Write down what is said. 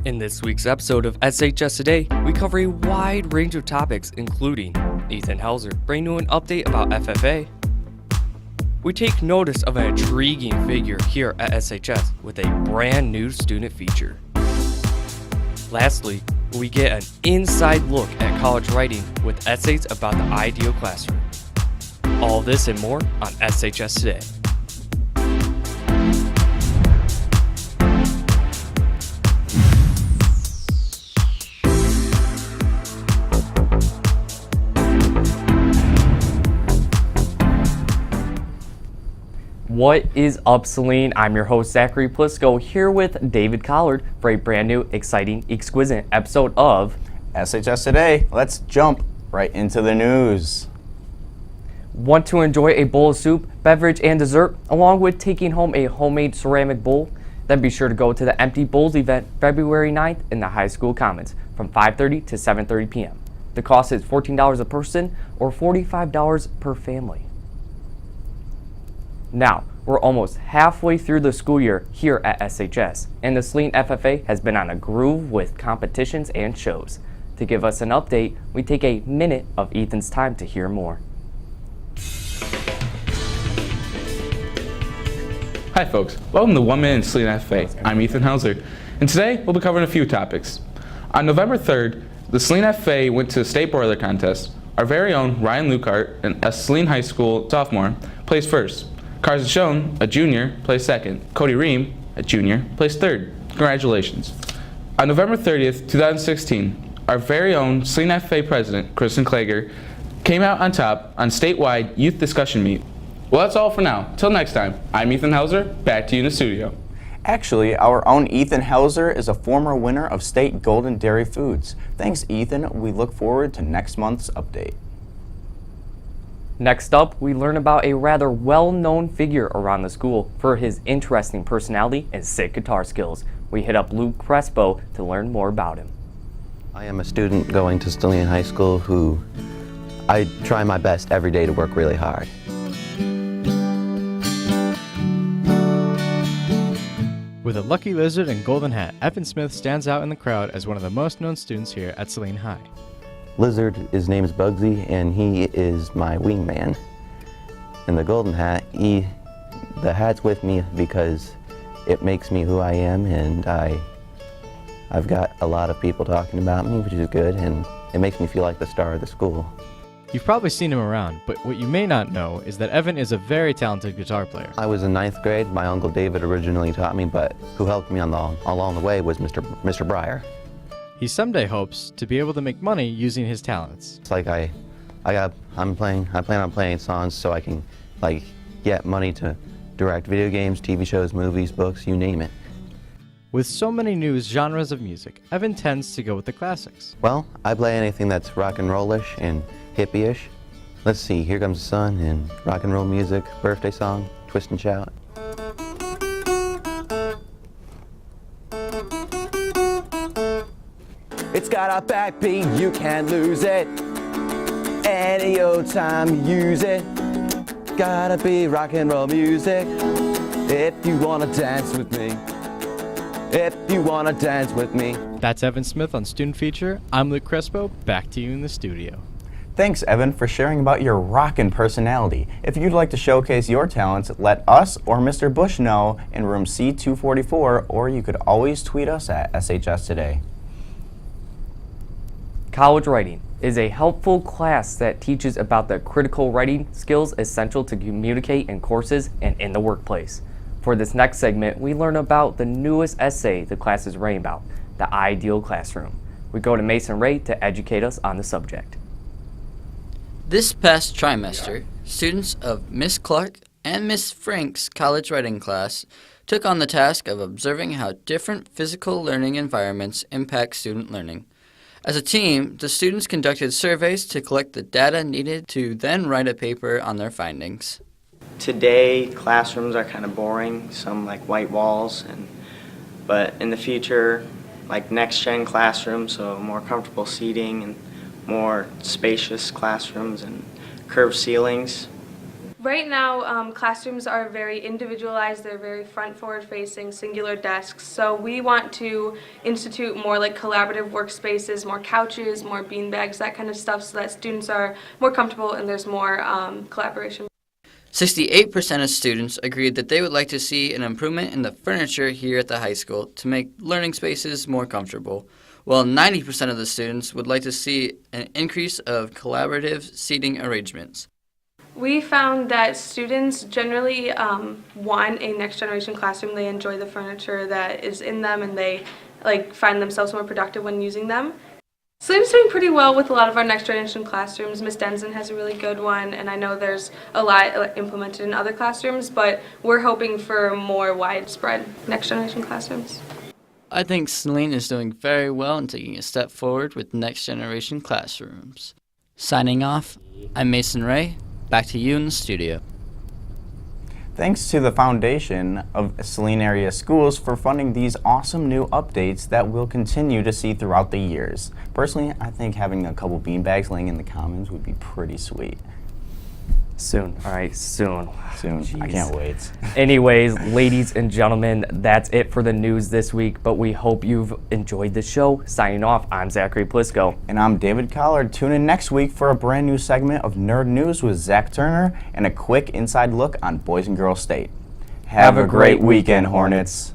In this week's episode of SHS Today, we cover a wide range of topics including Ethan Hoelzer bringing you an update about FFA. We take notice of an intriguing figure here at SHS with a brand new student feature. Lastly, we get an inside look at college writing with essays about the ideal classroom. All this and more on SHS Today. What is up, Saline? I'm your host, Zachary Plisko, here with David Collard for a brand new, exciting, exquisite episode of SHS Today. Let's jump right into the news. Want to enjoy a bowl of soup, beverage, and dessert, along with taking home a homemade ceramic bowl? Then be sure to go to the Empty Bowls event February 9th in the high school commons from 5:30 to 7:30 p.m. The cost is $14 a person or $45 per family. Now, we're almost halfway through the school year here at SHS, and the Saline FFA has been on a groove with competitions and shows. To give us an update, we take a minute of Ethan's time to hear more. Hi folks, welcome to 1 Minute in Saline FFA. I'm Ethan Hoelzer, and today we'll be covering a few topics. On November 3rd, the Saline FFA went to the state boiler contest. Our very own Ryan Lucart, a Saline High School sophomore, placed first. Carson Schoen, a junior, placed second. Cody Ream, a junior, placed third. Congratulations. On November 30th, 2016, our very own Saline FFA president, Kristen Klager, came out on top on statewide youth discussion meet. Well, that's all for now. Till next time, I'm Ethan Hoelzer, back to you in the studio. Actually, our own Ethan Hoelzer is a former winner of state Golden Dairy Foods. Thanks, Ethan. We look forward to next month's update. Next up, we learn about a rather well-known figure around the school for his interesting personality and sick guitar skills. We hit up Luke Crespo to learn more about him. I am a student going to Saline High School who I try my best every day to work really hard. With a lucky lizard and golden hat, Evan Smith stands out in the crowd as one of the most known students here at Saline High. Lizard, his name is Bugsy, and he is my wingman. And the golden hat, the hat's with me because it makes me who I am, and I've got a lot of people talking about me, which is good, and it makes me feel like the star of the school. You've probably seen him around, but what you may not know is that Evan is a very talented guitar player. I was in 9th grade. My Uncle David originally taught me, but who helped me along the way was Mr. Breyer. He someday hopes to be able to make money using his talents. It's like I plan on playing songs so I can get money to direct video games, TV shows, movies, books, you name it. With so many new genres of music, Evan tends to go with the classics. Well, I play anything that's rock and roll-ish and hippie-ish. Let's see, Here Comes the Sun and rock and roll music, birthday song, Twist and Shout. It's got a backbeat, you can't lose it. Any old time you use it. Gotta be rock and roll music. If you wanna dance with me. If you wanna dance with me. That's Evan Smith on Student Feature. I'm Luke Crespo, back to you in the studio. Thanks, Evan, for sharing about your rockin' personality. If you'd like to showcase your talents, let us or Mr. Bush know in room C244, or you could always tweet us at SHS Today. College writing is a helpful class that teaches about the critical writing skills essential to communicate in courses and in the workplace. For this next segment, we learn about the newest essay the class is writing about, the ideal classroom. We go to Mason Ray to educate us on the subject. This past trimester, students of Miss Clark and Miss Frank's college writing class took on the task of observing how different physical learning environments impact student learning. As a team, the students conducted surveys to collect the data needed to then write a paper on their findings. Today, classrooms are kind of boring, some like white walls, but in the future, like next-gen classrooms, so more comfortable seating and more spacious classrooms and curved ceilings. Right now, classrooms are very individualized. They're very front-forward facing, singular desks. So we want to institute more like collaborative workspaces, more couches, more beanbags, that kind of stuff, so that students are more comfortable and there's more collaboration. 68% of students agreed that they would like to see an improvement in the furniture here at the high school to make learning spaces more comfortable, while 90% of the students would like to see an increase of collaborative seating arrangements. We found that students generally want a next generation classroom. They enjoy the furniture that is in them and they find themselves more productive when using them. Saline's doing pretty well with a lot of our next generation classrooms. Miss Denson has a really good one, and I know there's a lot implemented in other classrooms, but we're hoping for more widespread next generation classrooms. I think Saline is doing very well in taking a step forward with next generation classrooms. Signing off, I'm Mason Ray. Back to you in the studio. Thanks to the foundation of Saline area schools for funding these awesome new updates that we'll continue to see throughout the years. Personally, I think having a couple beanbags laying in the commons would be pretty sweet. Soon. All right, soon. Soon. I Jeez. can't wait. Anyways, ladies and gentlemen, that's it for the news this week, but we hope you've enjoyed the show. Signing off, I'm Zachary Plisko. And I'm David Collard. Tune in next week for a brand new segment of Nerd News with Zach Turner and a quick inside look on Boys and Girls State. Have a great weekend, Hornets.